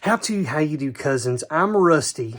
How you do, cousins? I'm Rusty,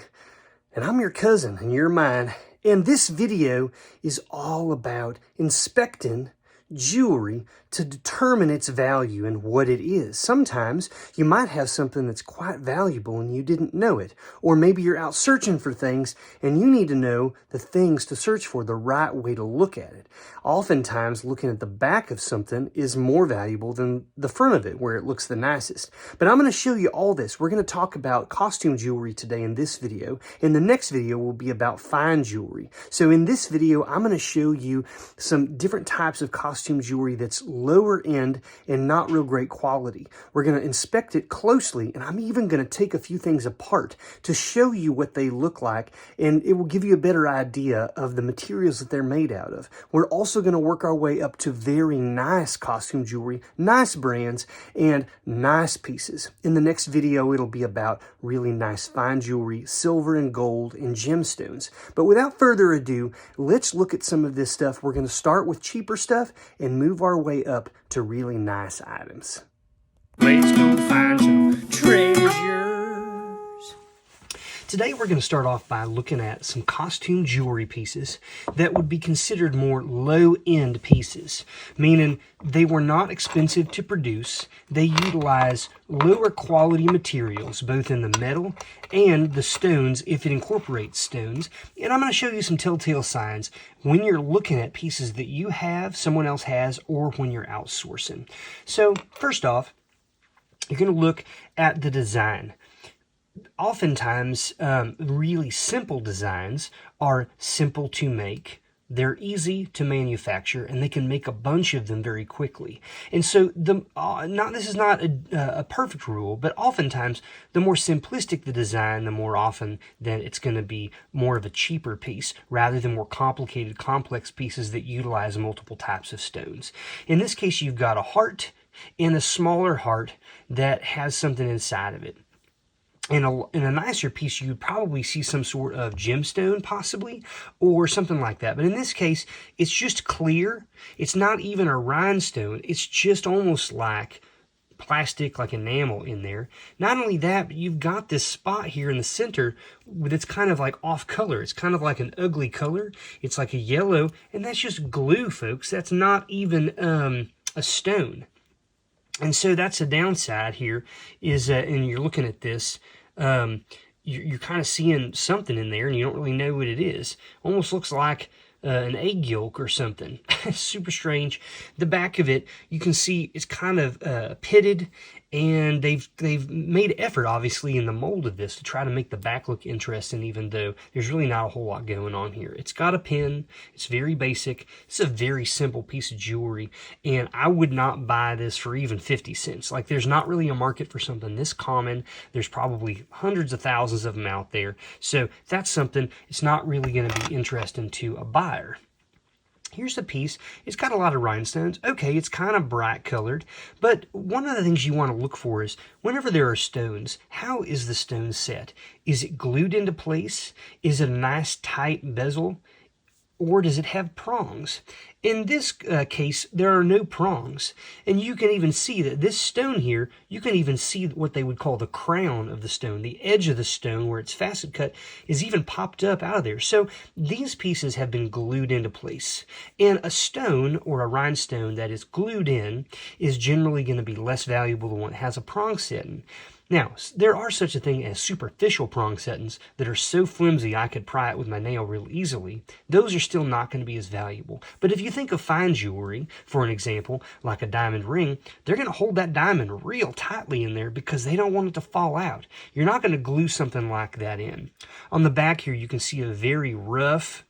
and I'm your cousin, and you're mine. And this video is all about inspecting jewelry to determine its value and what it is. Sometimes you might have something that's quite valuable and you didn't know it. Or maybe you're out searching for things and you need to know the things to search for, the right way to look at it. Oftentimes, looking at the back of something is more valuable than the front of it, where it looks the nicest. But I'm going to show you all this. We're going to talk about costume jewelry today in this video. And the next video will be about fine jewelry. So in this video, I'm going to show you some different types of costume jewelry that's lower end and not real great quality. We're going to inspect it closely, and I'm even going to take a few things apart to show you what they look like, and it will give you a better idea of the materials that they're made out of. We're also going to work our way up to very nice costume jewelry, nice brands, and nice pieces. In the next video, it'll be about really nice fine jewelry, silver and gold, and gemstones. But without further ado, let's look at some of this stuff. We're going to start with cheaper stuff and move our way up to really nice items. Let's go find some treasures. Today we're going to start off by looking at some costume jewelry pieces that would be considered more low-end pieces, meaning they were not expensive to produce. They utilize lower quality materials, both in the metal and the stones, if it incorporates stones. And I'm going to show you some telltale signs when you're looking at pieces that you have, someone else has, or when you're outsourcing. So first off, you're going to look at the design. Oftentimes, really simple designs are simple to make. They're easy to manufacture, and they can make a bunch of them very quickly. And so, this is not a perfect rule, but oftentimes, the more simplistic the design, the more often that it's going to be more of a cheaper piece, rather than more complicated, complex pieces that utilize multiple types of stones. In this case, you've got a heart and a smaller heart that has something inside of it. In a nicer piece, you'd probably see some sort of gemstone, possibly, or something like that. But in this case, it's just clear. It's not even a rhinestone. It's just almost like plastic, like enamel in there. Not only that, but you've got this spot here in the center that's kind of like off color. It's kind of like an ugly color. It's like a yellow, and that's just glue, folks. That's not even a stone. And so that's a downside here, is and you're looking at this, you're kind of seeing something in there and you don't really know what it is. Almost looks like an egg yolk or something. Super strange. The back of it, you can see it's kind of pitted, and they've made effort, obviously, in the mold of this to try to make the back look interesting, even though there's really not a whole lot going on here. It's got a pin. It's very basic. It's a very simple piece of jewelry, and I would not buy this for even 50 cents. Like, there's not really a market for something this common. There's probably hundreds of thousands of them out there. So that's something it's not really going to be interesting to a buyer. Here's the piece. It's got a lot of rhinestones. Okay, it's kind of bright colored, but one of the things you want to look for is whenever there are stones, how is the stone set? Is it glued into place? Is it a nice tight bezel? Or does it have prongs? In this case, there are no prongs. And you can even see that this stone here, you can even see what they would call the crown of the stone. The edge of the stone where it's facet cut is even popped up out of there. So these pieces have been glued into place. And a stone or a rhinestone that is glued in is generally going to be less valuable than one that has a prong setting. Now, there are such a thing as superficial prong settings that are so flimsy I could pry it with my nail real easily. Those are still not going to be as valuable. But if you think of fine jewelry, for an example, like a diamond ring, they're going to hold that diamond real tightly in there because they don't want it to fall out. You're not going to glue something like that in. On the back here, you can see a very rough,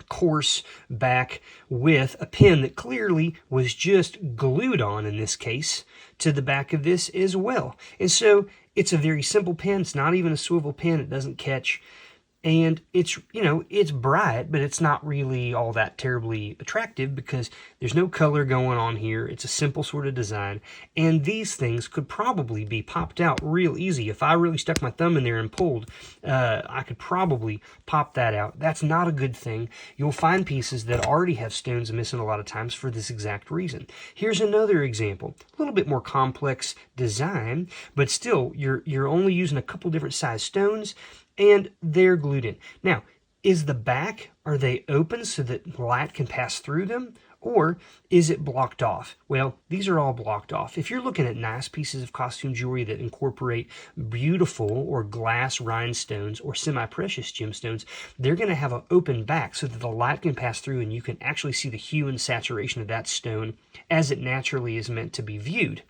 coarse back with a pin that clearly was just glued on, in this case, to the back of this as well. And so it's a very simple pin. It's not even a swivel pin. It doesn't catch. And it's, you know, it's bright, but it's not really all that terribly attractive because there's no color going on here. It's a simple sort of design. And these things could probably be popped out real easy. If I really stuck my thumb in there and pulled, I could probably pop that out. That's not a good thing. You'll find pieces that already have stones missing a lot of times for this exact reason. Here's another example. A little bit more complex design, but still, you're only using a couple different size stones, and they're glued in. Now, is the back, are they open so that light can pass through them? Or is it blocked off? Well, these are all blocked off. If you're looking at nice pieces of costume jewelry that incorporate beautiful or glass rhinestones or semi-precious gemstones, they're going to have an open back so that the light can pass through and you can actually see the hue and saturation of that stone as it naturally is meant to be viewed.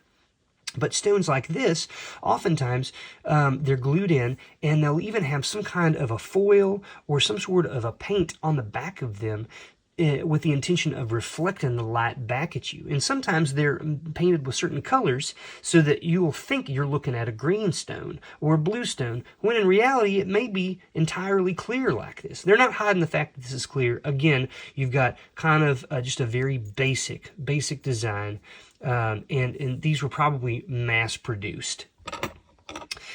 But stones like this, oftentimes they're glued in, and they'll even have some kind of a foil or some sort of a paint on the back of them with the intention of reflecting the light back at you. And sometimes they're painted with certain colors so that you will think you're looking at a green stone or a blue stone, when in reality it may be entirely clear like this. They're not hiding the fact that this is clear. Again, you've got kind of just a very basic design. And these were probably mass produced.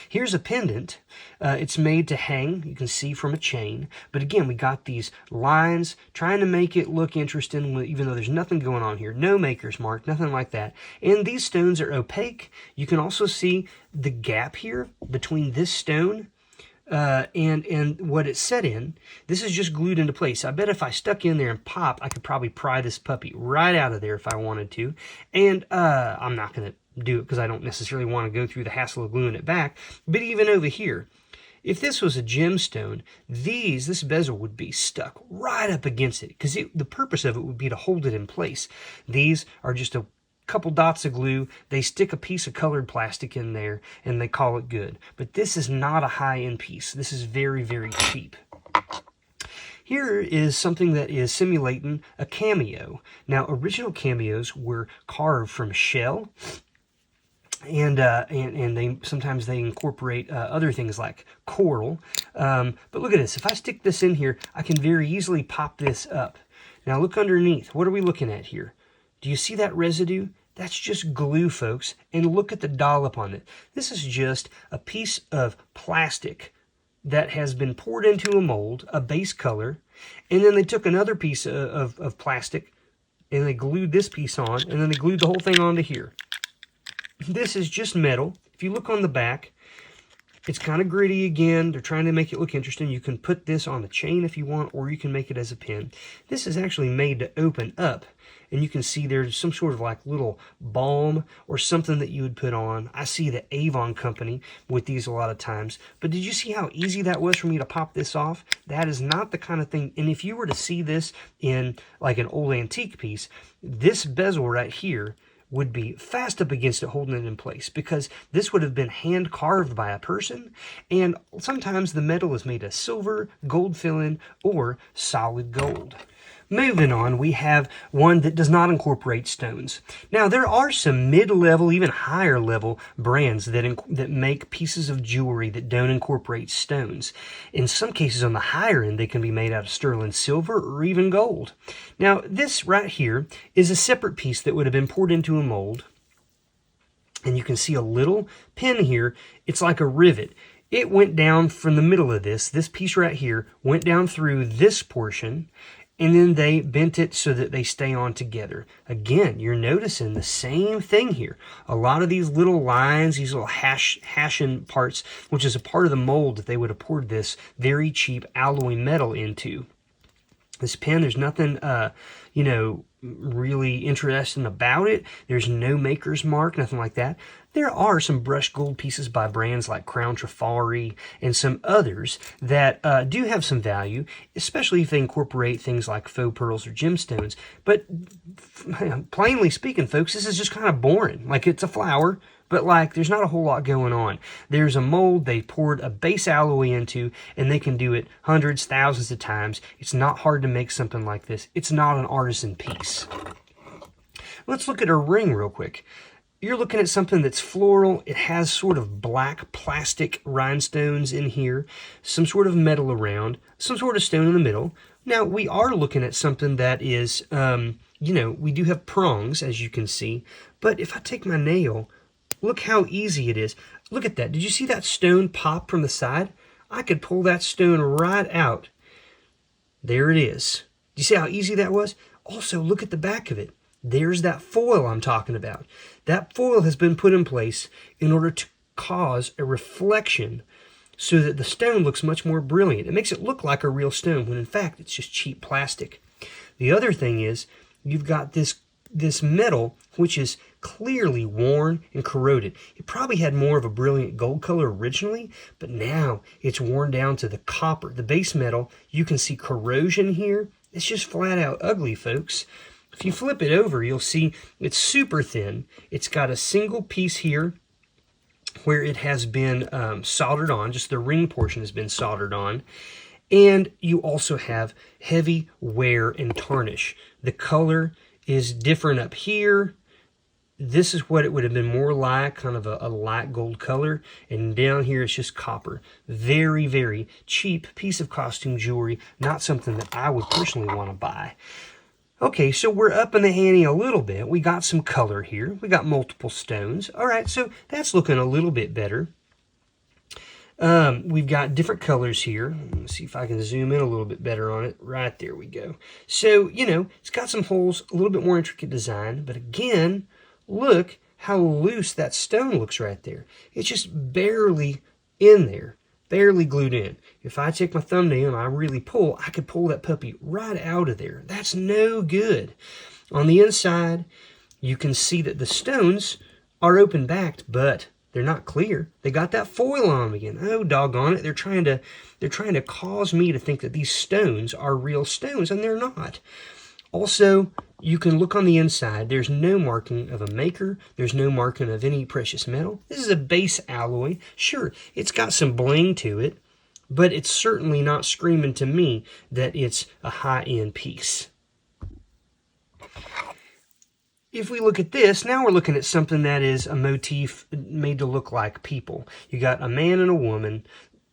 Here's a pendant. It's made to hang, you can see, from a chain. But again, we got these lines trying to make it look interesting, even though there's nothing going on here. No maker's mark, nothing like that. And these stones are opaque. You can also see the gap here between this stone and what it's set in. This is just glued into place. I bet if I stuck in there and pop, I could probably pry this puppy right out of there if I wanted to. And I'm not going to do it because I don't necessarily want to go through the hassle of gluing it back. But even over here, if this was a gemstone, this bezel would be stuck right up against it because the purpose of it would be to hold it in place. These are just a couple dots of glue. They stick a piece of colored plastic in there and they call it good. But this is not a high-end piece. This is very, very cheap. Here is something that is simulating a cameo. Now, original cameos were carved from shell, and they sometimes they incorporate other things like coral. But look at this. If I stick this in here, I can very easily pop this up. Now look underneath. What are we looking at here? Do you see that residue? That's just glue, folks. And look at the dollop on it. This is just a piece of plastic that has been poured into a mold, a base color, and then they took another piece of plastic and they glued this piece on, and then they glued the whole thing onto here. This is just metal. If you look on the back, it's kind of gritty again. They're trying to make it look interesting. You can put this on the chain if you want, or you can make it as a pin. This is actually made to open up, and you can see there's some sort of like little balm or something that you would put on. I see the Avon company with these a lot of times. But did you see how easy that was for me to pop this off? That is not the kind of thing. And if you were to see this in like an old antique piece, this bezel right here would be fast up against it, holding it in place, because this would have been hand carved by a person, and sometimes the metal is made of silver, gold filling, or solid gold. Moving on, we have one that does not incorporate stones. Now, there are some mid-level, even higher-level brands that make pieces of jewelry that don't incorporate stones. In some cases, on the higher end, they can be made out of sterling silver or even gold. Now, this right here is a separate piece that would have been poured into a mold. And you can see a little pin here. It's like a rivet. It went down from the middle of this piece right here, went down through this portion, and then they bent it so that they stay on together. Again, you're noticing the same thing here. A lot of these little lines, these little hashing parts, which is a part of the mold that they would have poured this very cheap alloy metal into. This pen, there's nothing, really interesting about it. There's no maker's mark, nothing like that. There are some brushed gold pieces by brands like Crown Trifari and some others that do have some value, especially if they incorporate things like faux pearls or gemstones. But plainly speaking, folks, this is just kind of boring. Like, it's a flower, but like there's not a whole lot going on. There's a mold they poured a base alloy into, and they can do it hundreds, thousands of times. It's not hard to make something like this. It's not an artisan piece. Let's look at a ring real quick. you're looking at something that's floral. It has sort of black plastic rhinestones in here, some sort of metal around, some sort of stone in the middle. Now, we are looking at something that is, we do have prongs, as you can see. But if I take my nail, look how easy it is. Look at that. Did you see that stone pop from the side? I could pull that stone right out. There it is. Do you see how easy that was? Also, look at the back of it. There's that foil I'm talking about. That foil has been put in place in order to cause a reflection so that the stone looks much more brilliant. It makes it look like a real stone when in fact it's just cheap plastic. The other thing is you've got this metal which is clearly worn and corroded. It probably had more of a brilliant gold color originally, but now it's worn down to the copper. The base metal, you can see corrosion here. It's just flat out ugly, folks. If you flip it over, you'll see it's super thin. It's got a single piece here where it has been soldered on. Just the ring portion has been soldered on. And you also have heavy wear and tarnish. The color is different up here. This is what it would have been more like, kind of a light gold color. And down here it's just copper. Very, very cheap piece of costume jewelry. Not something that I would personally want to buy. Okay, so we're up in the ante a little bit. We got some color here. We got multiple stones. All right, so that's looking a little bit better. We've got different colors here. Let's see if I can zoom in a little bit better on it. Right there we go. So, it's got some holes, a little bit more intricate design. But again, look how loose that stone looks right there. It's just barely in there. Barely glued in. If I take my thumbnail and I really pull, I could pull that puppy right out of there. That's no good. On the inside, you can see that the stones are open backed, but they're not clear. They got that foil on them again. Oh, doggone it. They're trying to cause me to think that these stones are real stones, and they're not. Also, you can look on the inside. There's no marking of a maker. There's no marking of any precious metal. This is a base alloy. Sure, it's got some bling to it, but it's certainly not screaming to me that it's a high-end piece. If we look at this, now we're looking at something that is a motif made to look like people. You got a man and a woman,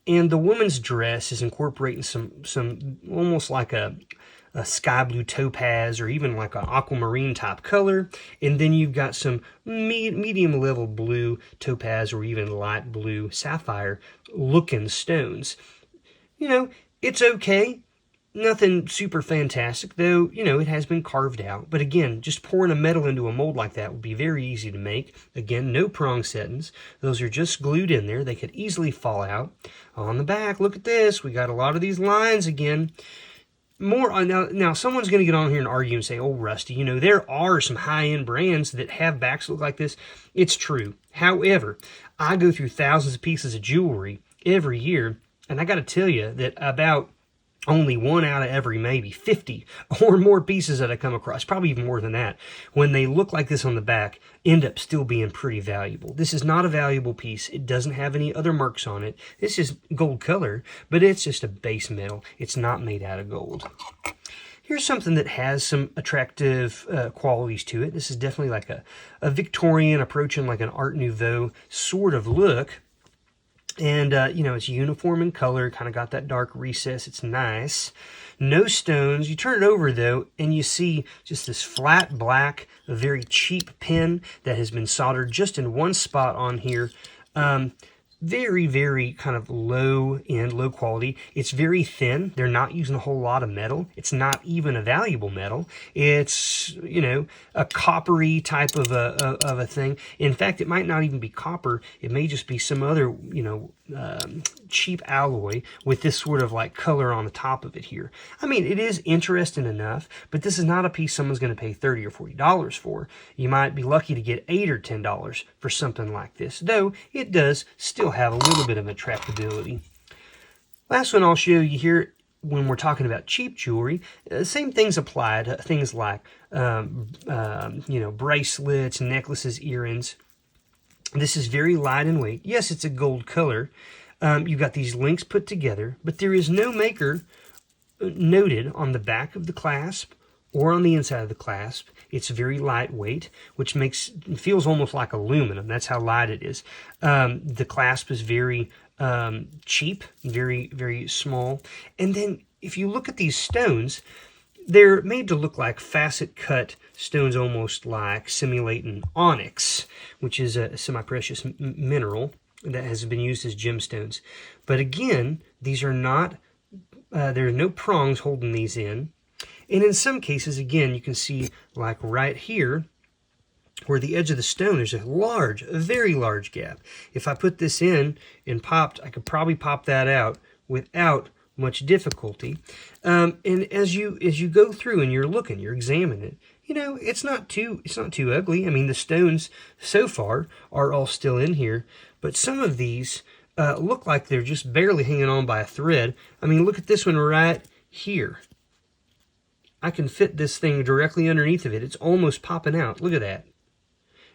and the woman's dress is incorporating some almost like a sky blue topaz or even like an aquamarine type color. And then you've got some medium level blue topaz or even light blue sapphire looking stones. It's okay. Nothing super fantastic, though, it has been carved out. But again, just pouring a metal into a mold like that would be very easy to make. Again, no prong settings. Those are just glued in there. They could easily fall out. On the back, look at this. We got a lot of these lines again. Now someone's going to get on here and argue and say, oh, Rusty, there are some high-end brands that have backs that look like this. It's true. However, I go through thousands of pieces of jewelry every year, and I got to tell you that about only one out of every maybe 50 or more pieces that I come across, probably even more than that, when they look like this on the back, end up still being pretty valuable. This is not a valuable piece. It doesn't have any other marks on it. This is gold color, but it's just a base metal. It's not made out of gold. Here's something that has some attractive qualities to it. This is definitely like a Victorian, approaching like an Art Nouveau sort of look. And, it's uniform in color, kind of got that dark recess. It's nice. No stones. You turn it over, though, and you see just this flat black, a very cheap pin that has been soldered just in one spot on here. Very, very kind of low end, low quality. It's very thin. They're not using a whole lot of metal. It's not even a valuable metal. It's, a coppery type of a thing. In fact, it might not even be copper. It may just be some other, cheap alloy with this sort of like color on the top of it here. I mean, it is interesting enough, but this is not a piece someone's going to pay $30 or $40 for. You might be lucky to get $8 or $10 for something like this, though it does still have a little bit of attractability. Last one I'll show you here when we're talking about cheap jewelry, same things apply to things like, bracelets, necklaces, earrings. This is very light in weight. Yes, it's a gold color. You've got these links put together, but there is no maker noted on the back of the clasp or on the inside of the clasp. It's very lightweight, which feels almost like aluminum. That's how light it is. The clasp is very cheap, very, very small. And then if you look at these stones, they're made to look like facet-cut stones, almost like simulating onyx, which is a semi-precious mineral that has been used as gemstones. But again, these are not, there are no prongs holding these in. And in some cases, again, you can see like right here, where the edge of the stone, there's a very large gap. If I put this in and popped, I could probably pop that out without much difficulty. And as you go through and you're looking, you're examining it, you know, it's not too ugly. I mean, the stones so far are all still in here, but some of these look like they're just barely hanging on by a thread. I mean, look at this one right here. I can fit this thing directly underneath of it. It's almost popping out. Look at that.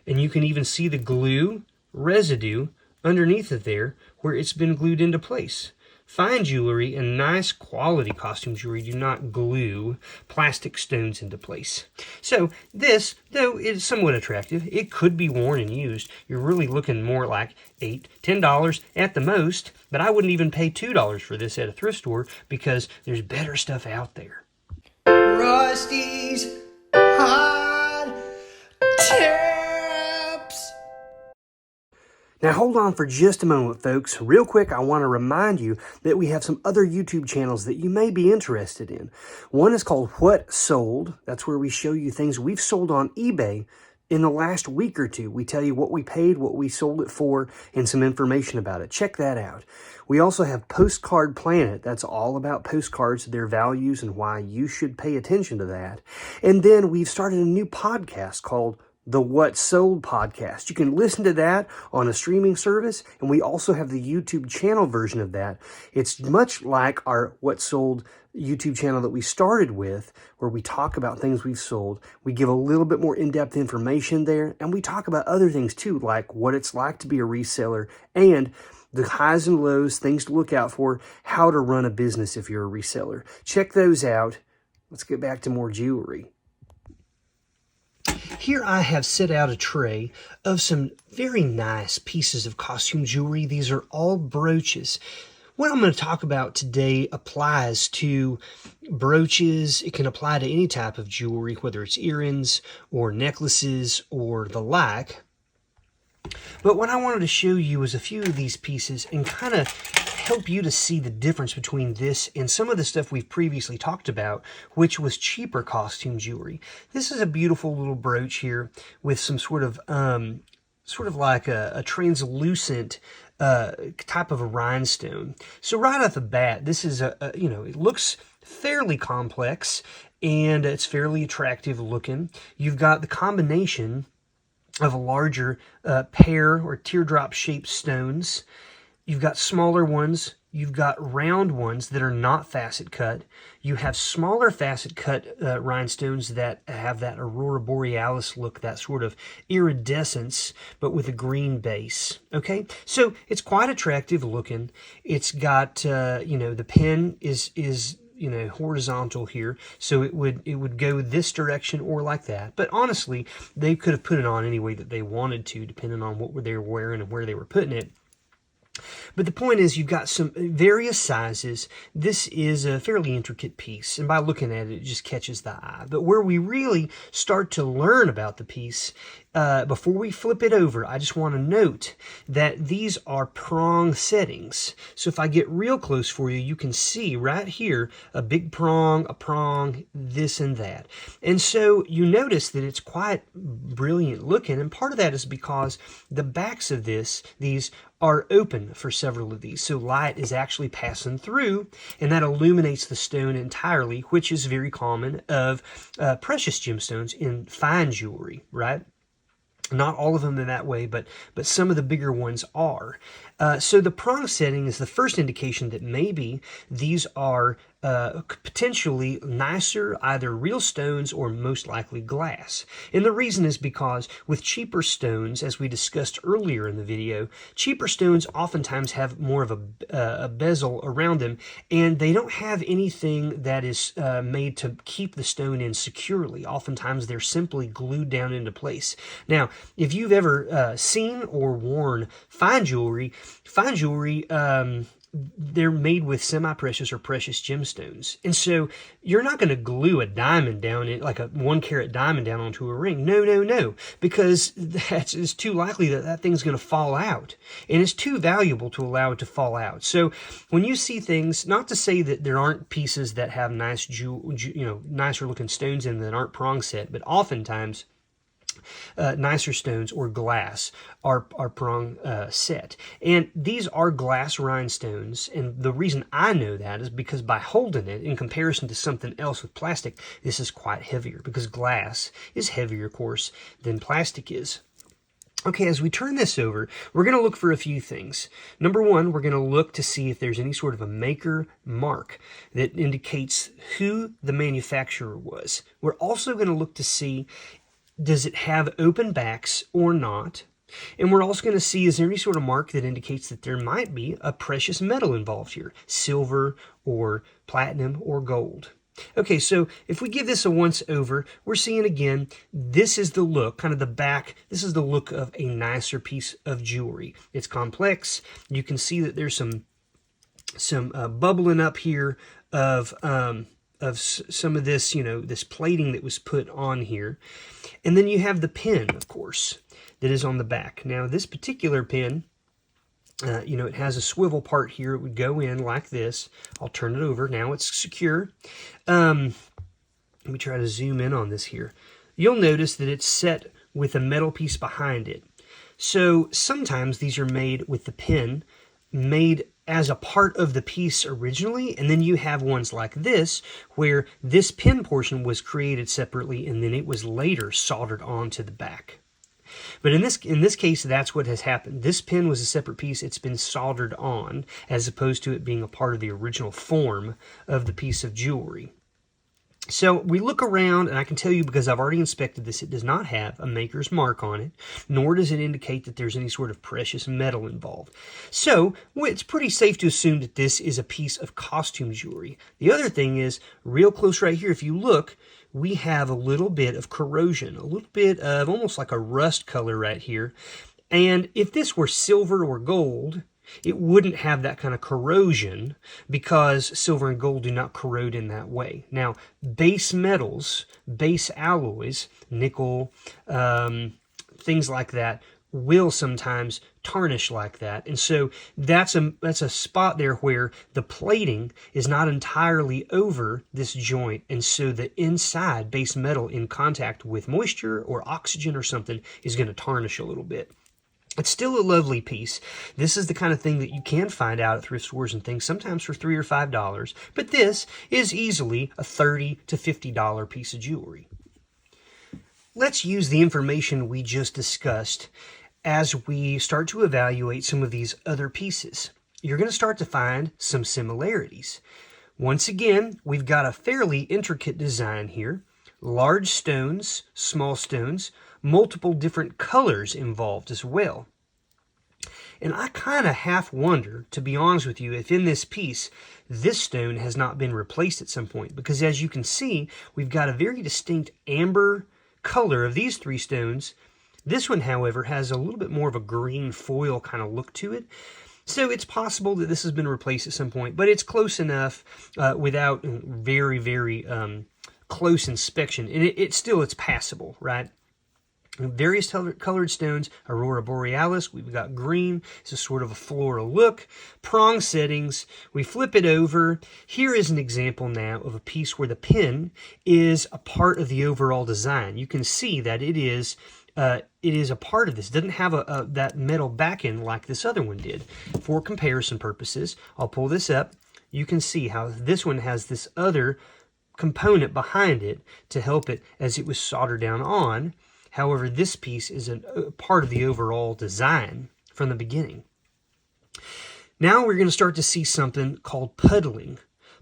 And you can even see the glue residue underneath of there where it's been glued into place. Fine jewelry and nice quality costume jewelry do not glue plastic stones into place. So this, though it is somewhat attractive, it could be worn and used. You're really looking more like $8, $10 at the most, but I wouldn't even pay $2 for this at a thrift store because there's better stuff out there. Rusty's Hot Tips. Now hold on for just a moment, folks. Real quick, I want to remind you that we have some other YouTube channels that you may be interested in. One is called What Sold. That's where we show you things we've sold on eBay in the last week or two. We tell you what we paid, what we sold it for, and some information about it. Check that out. We also have Postcard Planet. That's all about postcards, their values, and why you should pay attention to that. And then we've started a new podcast called the What Sold podcast. You can listen to that on a streaming service, and we also have the YouTube channel version of that. It's much like our What Sold YouTube channel that we started with, where we talk about things we've sold. We give a little bit more in-depth information there, and we talk about other things too, like what it's like to be a reseller and the highs and lows, things to look out for, how to run a business if you're a reseller. Check those out. Let's get back to more jewelry. Here I have set out a tray of some very nice pieces of costume jewelry. These are all brooches. What I'm going to talk about today applies to brooches. It can apply to any type of jewelry, whether it's earrings or necklaces or the like. But what I wanted to show you is a few of these pieces and kind of help you to see the difference between this and some of the stuff we've previously talked about, which was cheaper costume jewelry. This is a beautiful little brooch here with some sort of like a translucent type of a rhinestone. So right off the bat, this is it looks fairly complex and it's fairly attractive looking. You've got the combination of a larger pear or teardrop shaped stones. You've got smaller ones. You've got round ones that are not facet cut. You have smaller facet cut rhinestones that have that aurora borealis look, that sort of iridescence, but with a green base. Okay, so it's quite attractive looking. It's got the pen is horizontal here, so it would go this direction or like that. But honestly, they could have put it on any way that they wanted to, depending on what they were wearing and where they were putting it. But the point is, you've got some various sizes. This is a fairly intricate piece, and by looking at it, it just catches the eye. But where we really start to learn about the piece, before we flip it over, I just want to note that these are prong settings. So if I get real close for you, you can see right here a big prong, a prong, this and that. And so you notice that it's quite brilliant looking, and part of that is because the backs of these are open for several of these. So light is actually passing through, and that illuminates the stone entirely, which is very common of precious gemstones in fine jewelry, right? Not all of them in that way, but some of the bigger ones are. So the prong setting is the first indication that maybe these are potentially nicer, either real stones or most likely glass. And the reason is because with cheaper stones, as we discussed earlier in the video, cheaper stones oftentimes have more of a bezel around them, and they don't have anything that is made to keep the stone in securely. Oftentimes they're simply glued down into place. Now, if you've ever seen or worn fine jewelry, they're made with semi-precious or precious gemstones. And so you're not going to glue a diamond down, like a 1 carat diamond down onto a ring. No, because it's too likely that that thing's going to fall out. And it's too valuable to allow it to fall out. So when you see things, not to say that there aren't pieces that have nice, nicer looking stones in that aren't prong set, but oftentimes nicer stones or glass are prong set. And these are glass rhinestones, and the reason I know that is because by holding it in comparison to something else with plastic, this is quite heavier, because glass is heavier, of course, than plastic is. Okay, as we turn this over, we're going to look for a few things. Number one, we're going to look to see if there's any sort of a maker mark that indicates who the manufacturer was. We're also going to look to see, does it have open backs or not? And we're also going to see, is there any sort of mark that indicates that there might be a precious metal involved here, silver or platinum or gold. Okay, so if we give this a once over, we're seeing again, this is the look, kind of the back, this is the look of a nicer piece of jewelry. It's complex. You can see that there's some bubbling up here of some of this, this plating that was put on here. And then you have the pin, of course, that is on the back. Now, this particular pin, it has a swivel part here. It would go in like this. I'll turn it over. Now it's secure. Let me try to zoom in on this here. You'll notice that it's set with a metal piece behind it. So sometimes these are made with the pin made as a part of the piece originally, and then you have ones like this where this pin portion was created separately and then it was later soldered onto the back. But in this case, that's what has happened. This pin was a separate piece. It's been soldered on as opposed to it being a part of the original form of the piece of jewelry. So we look around, and I can tell you, because I've already inspected this, it does not have a maker's mark on it, nor does it indicate that there's any sort of precious metal involved. So it's pretty safe to assume that this is a piece of costume jewelry. The other thing is, real close right here, if you look, we have a little bit of corrosion, a little bit of almost like a rust color right here. And if this were silver or gold, it wouldn't have that kind of corrosion because silver and gold do not corrode in that way. Now, base metals, base alloys, nickel, things like that, will sometimes tarnish like that. And so that's a spot there where the plating is not entirely over this joint. And so the inside base metal in contact with moisture or oxygen or something is going to tarnish a little bit. It's still a lovely piece. This is the kind of thing that you can find out at thrift stores and things, sometimes for $3 or $5. But this is easily a $30 to $50 piece of jewelry. Let's use the information we just discussed as we start to evaluate some of these other pieces. You're going to start to find some similarities. Once again, we've got a fairly intricate design here. Large stones, small stones, multiple different colors involved as well. And I kind of half wonder, to be honest with you, if in this piece, this stone has not been replaced at some point. Because as you can see, we've got a very distinct amber color of these three stones. This one, however, has a little bit more of a green foil kind of look to it. So it's possible that this has been replaced at some point, but it's close enough without very, very close inspection. And it's passable, right? Various colored stones, Aurora Borealis, we've got green, it's a sort of a floral look. Prong settings, we flip it over. Here is an example now of a piece where the pin is a part of the overall design. You can see that it is a part of this. It doesn't have that metal back end like this other one did. For comparison purposes, I'll pull this up. You can see how this one has this other component behind it to help it as it was soldered down on. However, this piece is a part of the overall design from the beginning. Now we're going to start to see something called puddling.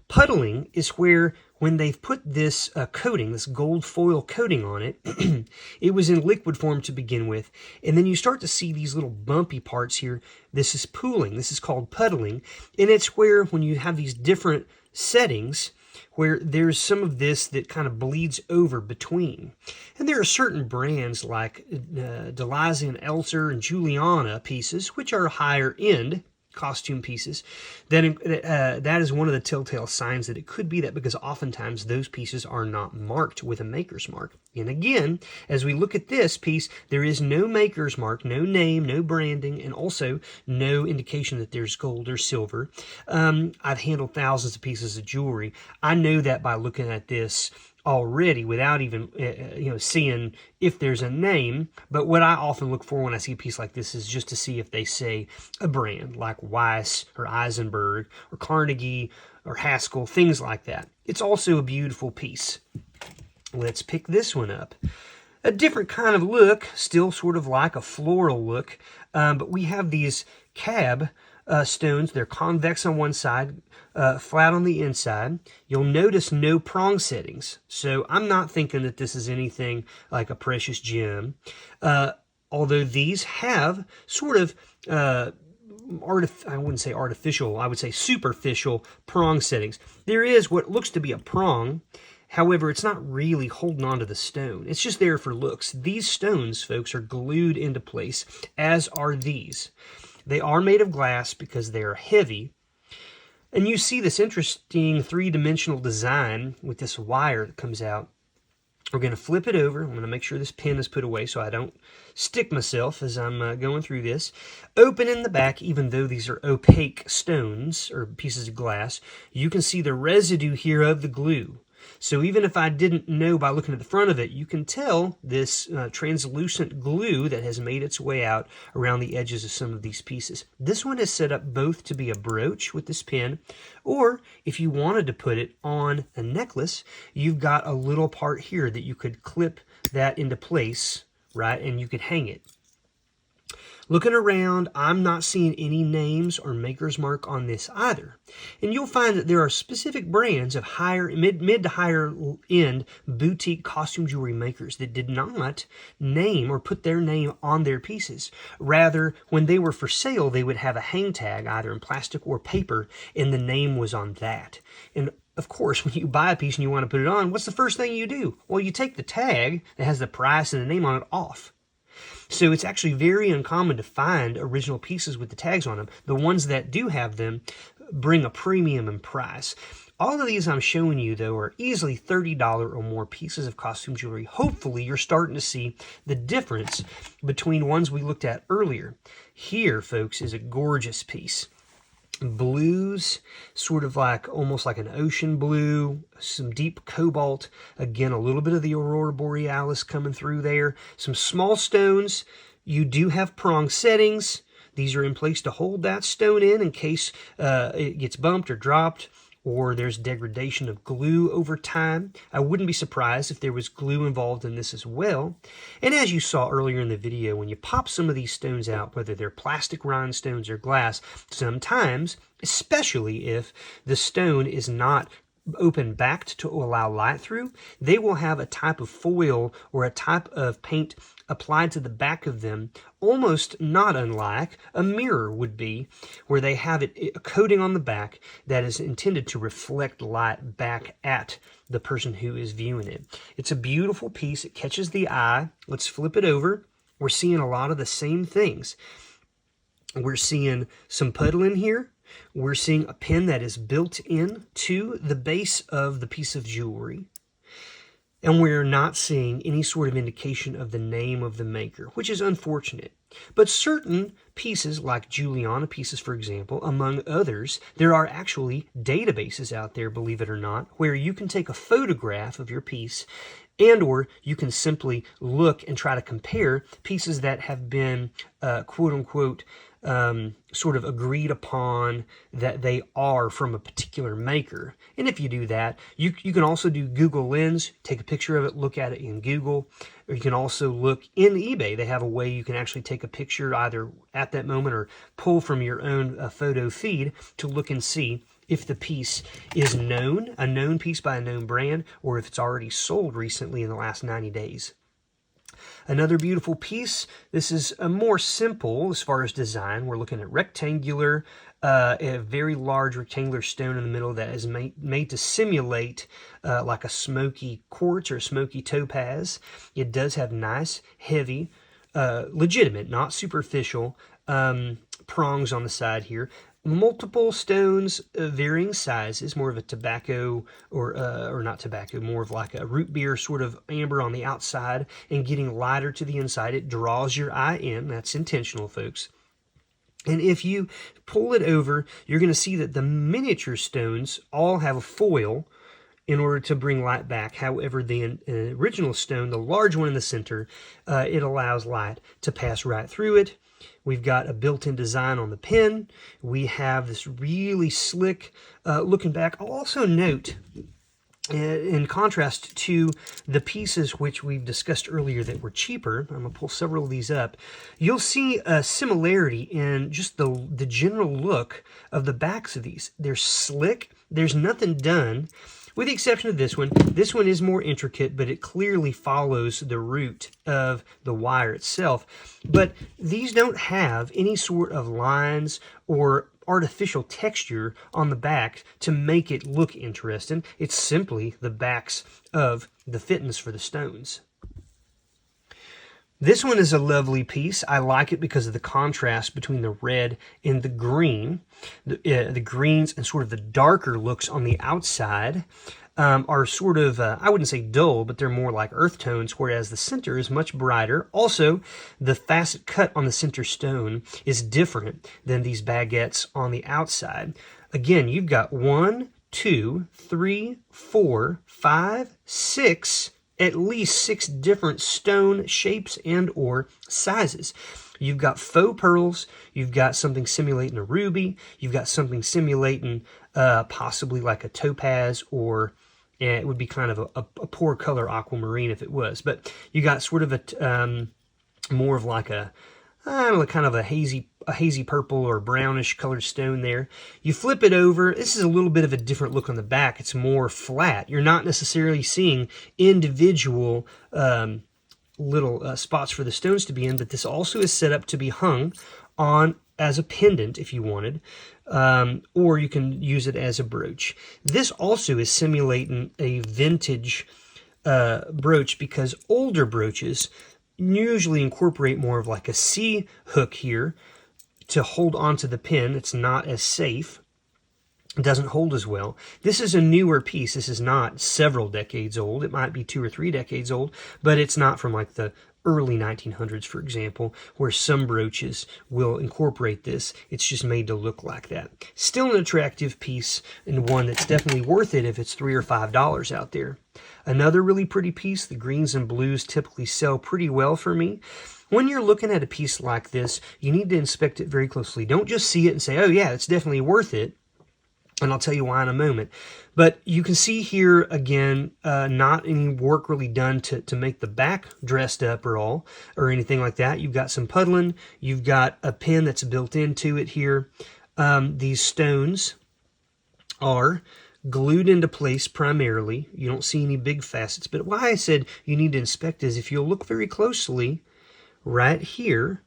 Puddling is where when they've put this coating, this gold foil coating on it, it was in liquid form to begin with, and then you start to see these little bumpy parts here. This is pooling. This is called puddling, and it's where when you have these different settings where there's some of this that kind of bleeds over between. And there are certain brands like Deliza and Elser and Juliana pieces, which are higher end costume pieces, that is one of the telltale signs that it could be that, because oftentimes those pieces are not marked with a maker's mark. And again, as we look at this piece, there is no maker's mark, no name, no branding, and also no indication that there's gold or silver. I've handled thousands of pieces of jewelry. I know that by looking at this already without even seeing if there's a name. But what I often look for when I see a piece like this is just to see if they say a brand like Weiss or Eisenberg or Carnegie or Haskell, things like that. It's also a beautiful piece. Let's pick this one up. A different kind of look, still sort of like a floral look, but we have these cab stones. They're convex on one side, flat on the inside. You'll notice no prong settings, so I'm not thinking that this is anything like a precious gem, although these have sort of I wouldn't say artificial, I would say superficial prong settings. There is what looks to be a prong. However, it's not really holding on to the stone. It's just there for looks. These stones, folks, are glued into place, as are these. They are made of glass because they are heavy. And you see this interesting three-dimensional design with this wire that comes out. We're going to flip it over. I'm going to make sure this pin is put away so I don't stick myself as I'm going through this. Open in the back, even though these are opaque stones or pieces of glass, you can see the residue here of the glue. So even if I didn't know by looking at the front of it, you can tell this translucent glue that has made its way out around the edges of some of these pieces. This one is set up both to be a brooch with this pin, or if you wanted to put it on a necklace, you've got a little part here that you could clip that into place, right, and you could hang it. Looking around, I'm not seeing any names or maker's mark on this either. And you'll find that there are specific brands of mid to higher end boutique costume jewelry makers that did not name or put their name on their pieces. Rather, when they were for sale, they would have a hang tag either in plastic or paper, and the name was on that. And of course, when you buy a piece and you want to put it on, what's the first thing you do? Well, you take the tag that has the price and the name on it off. So it's actually very uncommon to find original pieces with the tags on them. The ones that do have them bring a premium in price. All of these I'm showing you, though, are easily $30 or more pieces of costume jewelry. Hopefully, you're starting to see the difference between ones we looked at earlier. Here, folks, is a gorgeous piece. Blues, sort of like almost like an ocean blue, some deep cobalt, again a little bit of the aurora borealis coming through there, some small stones. You do have prong settings. These are in place to hold that stone in case it gets bumped or dropped, or there's degradation of glue over time. I wouldn't be surprised if there was glue involved in this as well. And as you saw earlier in the video, when you pop some of these stones out, whether they're plastic rhinestones or glass, sometimes, especially if the stone is not open backed to allow light through, they will have a type of foil or a type of paint applied to the back of them, almost not unlike a mirror would be, where they have a coating on the back that is intended to reflect light back at the person who is viewing it. It's a beautiful piece. It catches the eye. Let's flip it over. We're seeing a lot of the same things. We're seeing some puddling here. We're seeing a pin that is built in to the base of the piece of jewelry. And we're not seeing any sort of indication of the name of the maker, which is unfortunate. But certain pieces, like Juliana pieces, for example, among others, there are actually databases out there, believe it or not, where you can take a photograph of your piece and or you can simply look and try to compare pieces that have been, quote-unquote, sort of agreed upon that they are from a particular maker. And if you do that, you can also do Google Lens, take a picture of it, look at it in Google, or you can also look in eBay. They have a way you can actually take a picture either at that moment or pull from your own photo feed to look and see if the piece is known, a known piece by a known brand, or if it's already sold recently in the last 90 days. Another beautiful piece. This is a more simple as far as design. We're looking at rectangular, a very large rectangular stone in the middle that is made to simulate like a smoky quartz or a smoky topaz. It does have nice, heavy, legitimate, not superficial prongs on the side here. Multiple stones, varying sizes, more of a tobacco or not tobacco, more of like a root beer sort of amber on the outside and getting lighter to the inside. It draws your eye in. That's intentional, folks. And if you pull it over, you're going to see that the miniature stones all have a foil in order to bring light back. However, the original stone, the large one in the center, it allows light to pass right through it. We've got a built-in design on the pin. We have this really slick looking back. I'll also note, in contrast to the pieces which we've discussed earlier that were cheaper, I'm going to pull several of these up, you'll see a similarity in just the general look of the backs of these. They're slick. There's nothing done. With the exception of this one. This one is more intricate, but it clearly follows the route of the wire itself. But these don't have any sort of lines or artificial texture on the back to make it look interesting. It's simply the backs of the fittings for the stones. This one is a lovely piece. I like it because of the contrast between the red and the green. The greens and sort of the darker looks on the outside are sort of, I wouldn't say dull, but they're more like earth tones, whereas the center is much brighter. Also, the facet cut on the center stone is different than these baguettes on the outside. Again, you've got 1, 2, 3, 4, 5, 6, at least 6 different stone shapes and or sizes. You've got faux pearls, you've got something simulating a ruby, you've got something simulating possibly like a topaz, or it would be kind of a poor color aquamarine if it was. But you got sort of a more of like a, I don't know, kind of a hazy purple or brownish colored stone there. You flip it over. This is a little bit of a different look on the back. It's more flat. You're not necessarily seeing individual little spots for the stones to be in, but this also is set up to be hung on as a pendant if you wanted, or you can use it as a brooch. This also is simulating a vintage brooch, because older brooches usually incorporate more of like a C hook here to hold onto the pin. It's not as safe. It doesn't hold as well. This is a newer piece. This is not several decades old. It might be 2 or 3 decades old, but it's not from like the early 1900s, for example, where some brooches will incorporate this. It's just made to look like that. Still an attractive piece, and one that's definitely worth it if it's $3 or $5 out there. Another really pretty piece, the greens and blues typically sell pretty well for me. When you're looking at a piece like this, you need to inspect it very closely. Don't just see it and say, oh yeah, it's definitely worth it. And I'll tell you why in a moment. But you can see here, again, not any work really done to make the back dressed up or anything like that. You've got some puddling. You've got a pin that's built into it here. These stones are glued into place primarily. You don't see any big facets. But why I said you need to inspect is if you'll look very closely right here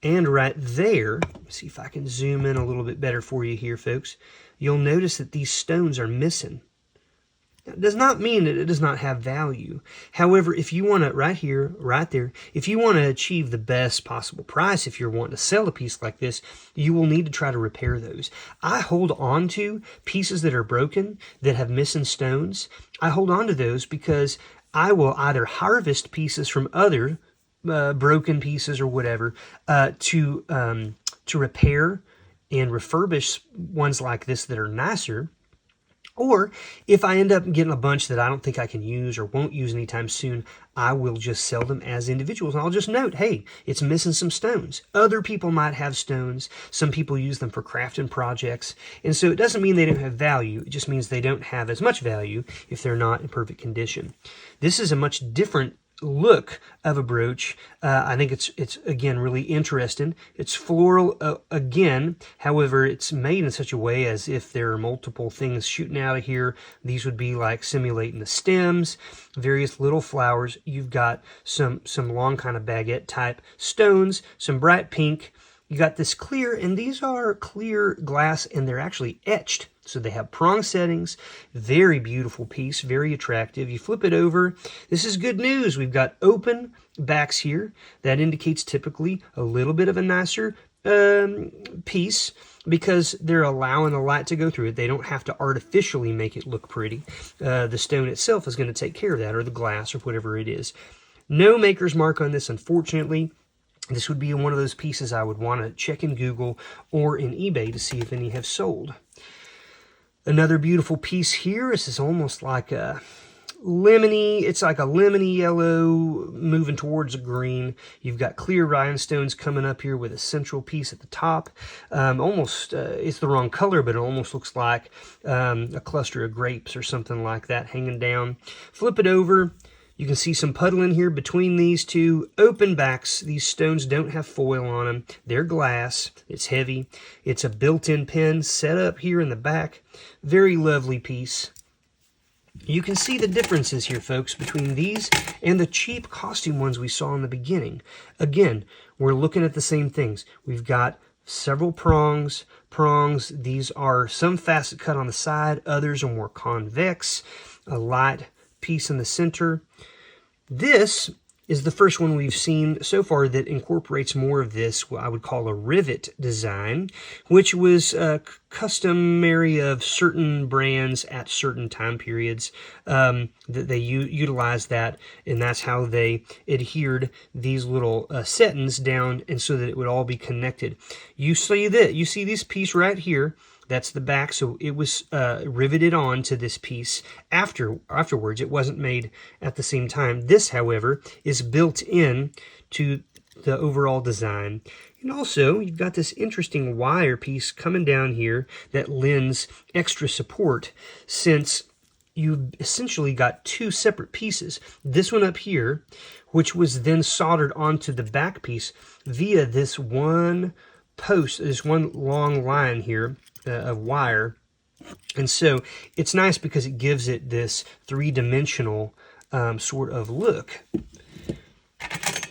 and right there, let's see if I can zoom in a little bit better for you here, folks, you'll notice that these stones are missing. That does not mean that it does not have value. However, if you want to, right here, right there, if you want to achieve the best possible price, if you're wanting to sell a piece like this, you will need to try to repair those. I hold on to pieces that are broken, that have missing stones. I hold on to those because I will either harvest pieces from other broken pieces or whatever to repair and refurbish ones like this that are nicer, Or if I end up getting a bunch that I don't think I can use or won't use anytime soon, I will just sell them as individuals. And I'll just note, hey, it's missing some stones. Other people might have stones. Some people use them for crafting projects. And so it doesn't mean they don't have value. It just means they don't have as much value if they're not in perfect condition. This is a much different look of a brooch. I think it's again really interesting. It's floral again, however it's made in such a way as if there are multiple things shooting out of here. These would be like simulating the stems, various little flowers. You've got some long kind of baguette type stones, some bright pink. You got this clear, and these are clear glass, and they're actually etched. So they have prong settings. Very beautiful piece, very attractive. You flip it over. This is good news. We've got open backs here. That indicates typically a little bit of a nicer piece because they're allowing the light to go through it. They don't have to artificially make it look pretty. The stone itself is going to take care of that, or the glass, or whatever it is. No maker's mark on this, unfortunately. This would be one of those pieces I would want to check in Google or in eBay to see if any have sold. Another beautiful piece here. This is almost like a lemony. It's like a lemony yellow moving towards a green. You've got clear rhinestones coming up here with a central piece at the top. Almost, it's the wrong color, but it almost looks like a cluster of grapes or something like that hanging down. Flip it over. You can see some puddling here between these two open backs. These stones don't have foil on them. They're glass. It's heavy. It's a built-in pin set up here in the back. Very lovely piece. You can see the differences here, folks, between these and the cheap costume ones we saw in the beginning. Again, we're looking at the same things. We've got several prongs. These are some facet cut on the side. Others are more convex. A light piece in the center. This is the first one we've seen so far that incorporates more of this, what I would call a rivet design, which was customary of certain brands at certain time periods, that they utilized that, and that's how they adhered these little settings down, and so that it would all be connected. You see this piece right here. That's the back, so it was riveted on to this piece afterwards. It wasn't made at the same time. This, however, is built in to the overall design. And also, you've got this interesting wire piece coming down here that lends extra support, since you've essentially got two separate pieces. This one up here, which was then soldered onto the back piece via this one post, this one long line here of wire. And so it's nice because it gives it this three-dimensional sort of look.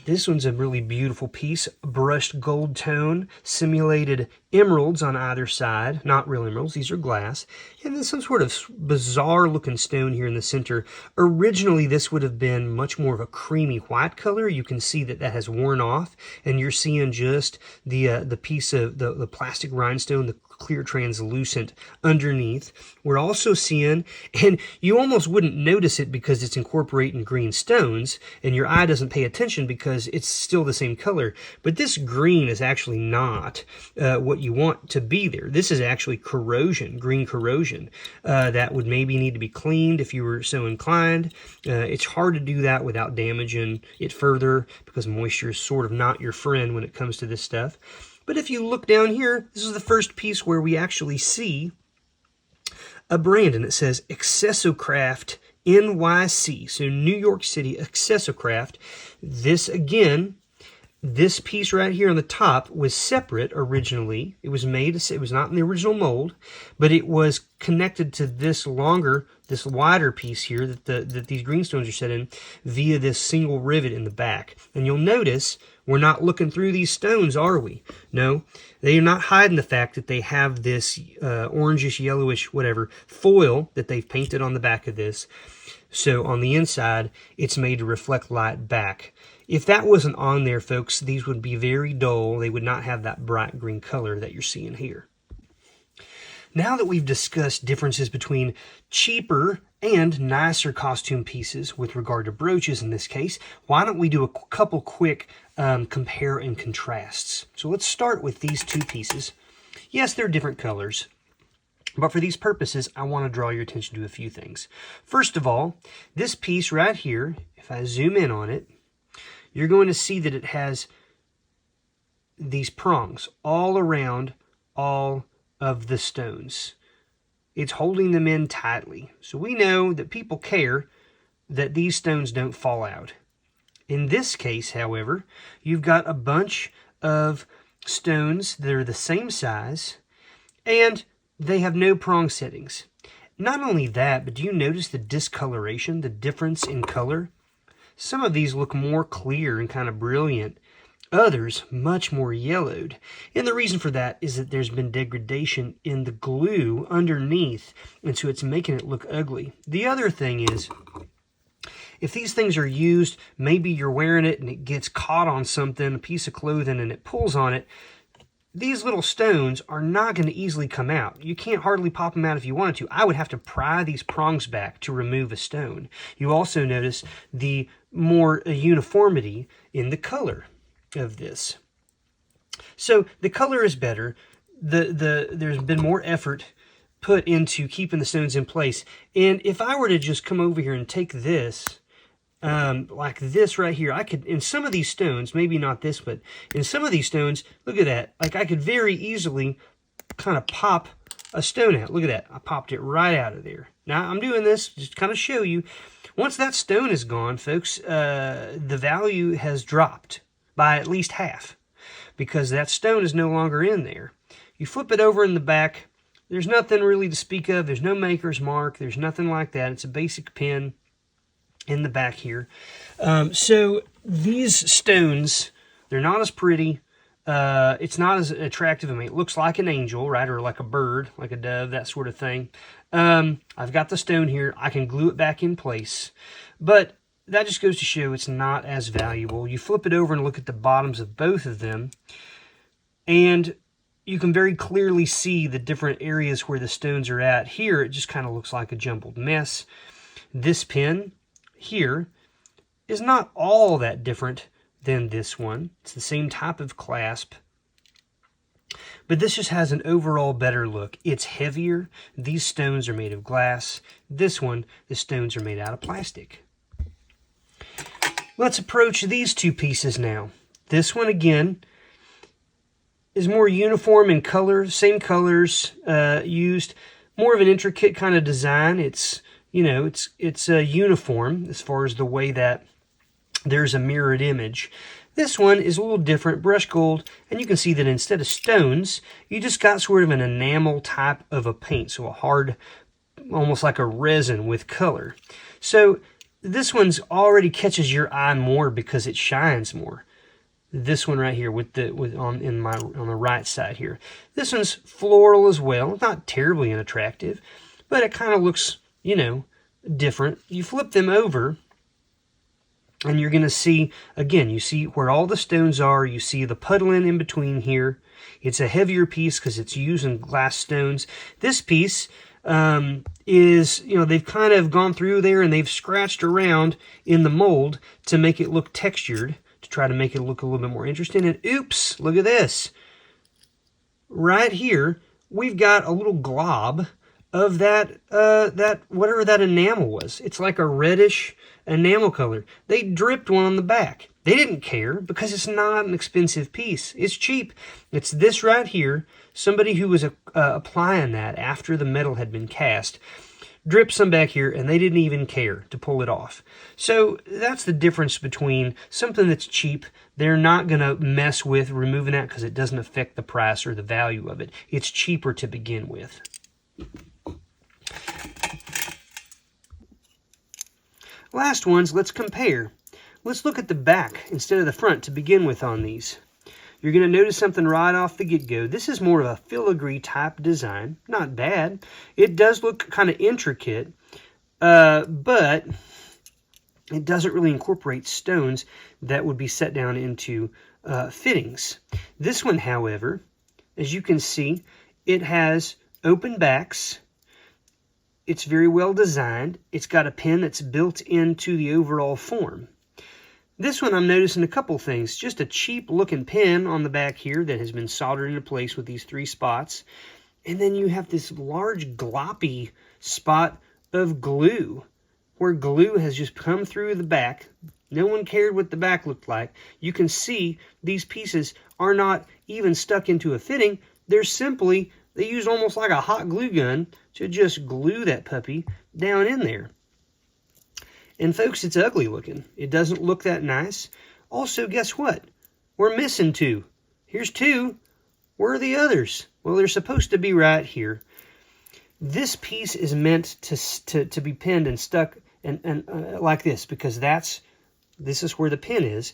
This one's a really beautiful piece, brushed gold tone, simulated emeralds on either side. Not real emeralds, these are glass. And then some sort of bizarre looking stone here in the center. Originally, this would have been much more of a creamy white color. You can see that that has worn off, and you're seeing just the piece of the plastic rhinestone, the clear translucent underneath. We're also seeing, and you almost wouldn't notice it because it's incorporating green stones, and your eye doesn't pay attention because it's still the same color. But this green is actually not what you want to be there. This is actually corrosion, green corrosion. That would maybe need to be cleaned if you were so inclined. It's hard to do that without damaging it further, because moisture is sort of not your friend when it comes to this stuff. But if you look down here, this is the first piece where we actually see a brand, and it says Accessocraft NYC. So New York City Accessocraft. This, again, this piece right here on the top was separate originally. It was made, it was not in the original mold, but it was connected to this longer, this wider piece here that these greenstones are set in via this single rivet in the back. And you'll notice we're not looking through these stones, are we? No, they are not hiding the fact that they have this orangish, yellowish, whatever, foil that they've painted on the back of this. So on the inside, it's made to reflect light back. If that wasn't on there, folks, these would be very dull. They would not have that bright green color that you're seeing here. Now that we've discussed differences between cheaper and nicer costume pieces with regard to brooches in this case, why don't we do a couple quick compare and contrasts. So let's start with these two pieces. Yes, they're different colors, But for these purposes, I want to draw your attention to a few things. First of all, this piece right here, if I zoom in on it, you're going to see that it has these prongs all around all of the stones. It's holding them in tightly. So we know that people care that these stones don't fall out. In this case, however, you've got a bunch of stones that are the same size, and they have no prong settings. Not only that, but do you notice the discoloration, the difference in color? Some of these look more clear and kind of brilliant. Others much more yellowed. And the reason for that is that there's been degradation in the glue underneath, and so it's making it look ugly. The other thing is, if these things are used, maybe you're wearing it and it gets caught on something, a piece of clothing, and it pulls on it, these little stones are not going to easily come out. You can't hardly pop them out if you wanted to. I would have to pry these prongs back to remove a stone. You also notice the more uniformity in the color of this. So the color is better. There's been more effort put into keeping the stones in place. And if I were to just come over here and take this, like this right here, I could, in some of these stones, maybe not this, but in some of these stones, look at that. Like I could very easily kind of pop a stone out. Look at that. I popped it right out of there. Now I'm doing this just to kind of show you. Once that stone is gone, folks, the value has dropped by at least half because that stone is no longer in there. You flip it over in the back. There's nothing really to speak of. There's no maker's mark. There's nothing like that. It's a basic pin in the back here. So these stones, they're not as pretty. It's not as attractive. I mean, it looks like an angel, right? Or like a bird, like a dove, that sort of thing. I've got the stone here. I can glue it back in place. But that just goes to show it's not as valuable. You flip it over and look at the bottoms of both of them, and you can very clearly see the different areas where the stones are at. Here, it just kind of looks like a jumbled mess. This pin here is not all that different than this one. It's the same type of clasp, but this just has an overall better look. It's heavier. These stones are made of glass. This one, the stones are made out of plastic. Let's approach these two pieces now. This one, again, is more uniform in color, same colors used, more of an intricate kind of design. It's, you know, it's uniform as far as the way that there's a mirrored image. This one is a little different, brush gold, and you can see that instead of stones, you just got sort of an enamel type of a paint, so a hard, almost like a resin with color. So this one's already catches your eye more because it shines more. This one right here on the right side here. This one's floral as well. Not terribly unattractive, but it kind of looks, you know, different. You flip them over, and you're going to see, again, you see where all the stones are. You see the puddling in between here. It's a heavier piece because it's using glass stones. This piece is, you know, they've kind of gone through there and they've scratched around in the mold to make it look textured, to try to make it look a little bit more interesting. And oops, look at this. Right here, we've got a little glob of that whatever that enamel was. It's like a reddish enamel color. They dripped one on the back. They didn't care because it's not an expensive piece. It's cheap. It's this right here. Somebody who was applying that after the metal had been cast dripped some back here, and they didn't even care to pull it off. So that's the difference between something that's cheap. They're not going to mess with removing that because it doesn't affect the price or the value of it. It's cheaper to begin with. Last ones, let's compare. Let's look at the back instead of the front to begin with on these. You're going to notice something right off the get-go. This is more of a filigree type design. Not bad. It does look kind of intricate, but it doesn't really incorporate stones that would be set down into fittings. This one, however, as you can see, it has open backs. It's very well designed. It's got a pin that's built into the overall form. This one I'm noticing a couple things. Just a cheap looking pin on the back here that has been soldered into place with these 3 spots. And then you have this large gloppy spot of glue, where glue has just come through the back. No one cared what the back looked like. You can see these pieces are not even stuck into a fitting. They're simply, they use almost like a hot glue gun to just glue that puppy down in there. And folks, it's ugly looking. It doesn't look that nice. Also, guess what? We're missing two. Here's two. Where are the others? Well, they're supposed to be right here. This piece is meant to be pinned and stuck and like this, because this is where the pin is.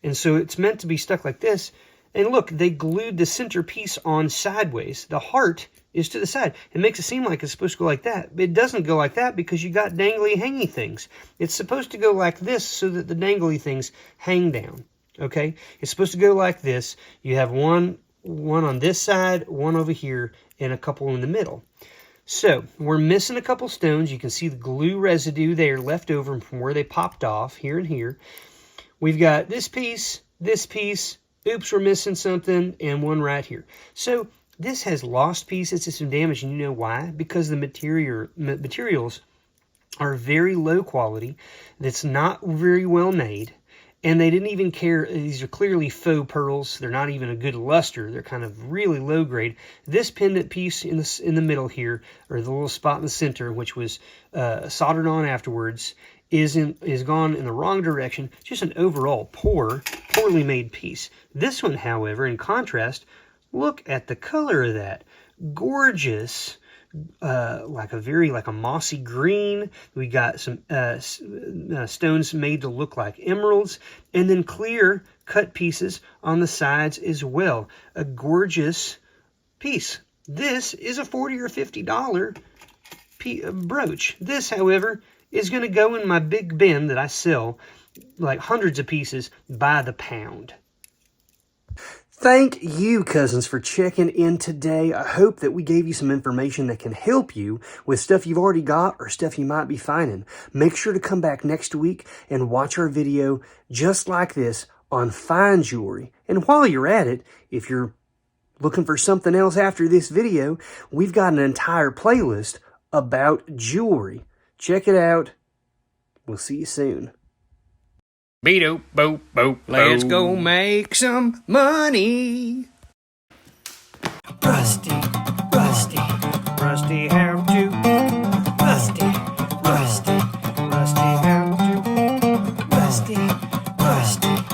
And so it's meant to be stuck like this. And look, they glued the center piece on sideways. The heart is to the side. It makes it seem like it's supposed to go like that. But it doesn't go like that because you got dangly, hangy things. It's supposed to go like this so that the dangly things hang down. Okay? It's supposed to go like this. You have one on this side, one over here, and a couple in the middle. So, we're missing a couple stones. You can see the glue residue there left over from where they popped off, here and here. We've got this piece, oops, we're missing something, and one right here. So, this has lost pieces to some damage, and you know why? Because the materials are very low quality, that's not very well made, and they didn't even care. These are clearly faux pearls. They're not even a good luster. They're kind of really low grade. This pendant piece in the middle here, or the little spot in the center, which was soldered on afterwards, is gone in the wrong direction. Just an overall poorly made piece. This one, however, in contrast, look at the color of that. Gorgeous. Like a mossy green. We got some stones made to look like emeralds, and then clear cut pieces on the sides as well. A gorgeous piece. This is a $40 or $50 brooch. This, however, is going to go in my big bin that I sell like hundreds of pieces by the pound. Thank you, cousins, for checking in today. I hope that we gave you some information that can help you with stuff you've already got or stuff you might be finding. Make sure to come back next week and watch our video just like this on fine jewelry. And while you're at it, if you're looking for something else after this video, we've got an entire playlist about jewelry. Check it out. We'll see you soon. Beat-o, bo, bo, let's go make some money. Rusty, rusty, rusty, how to. Rusty, rusty, rusty, how to. Rusty, rusty.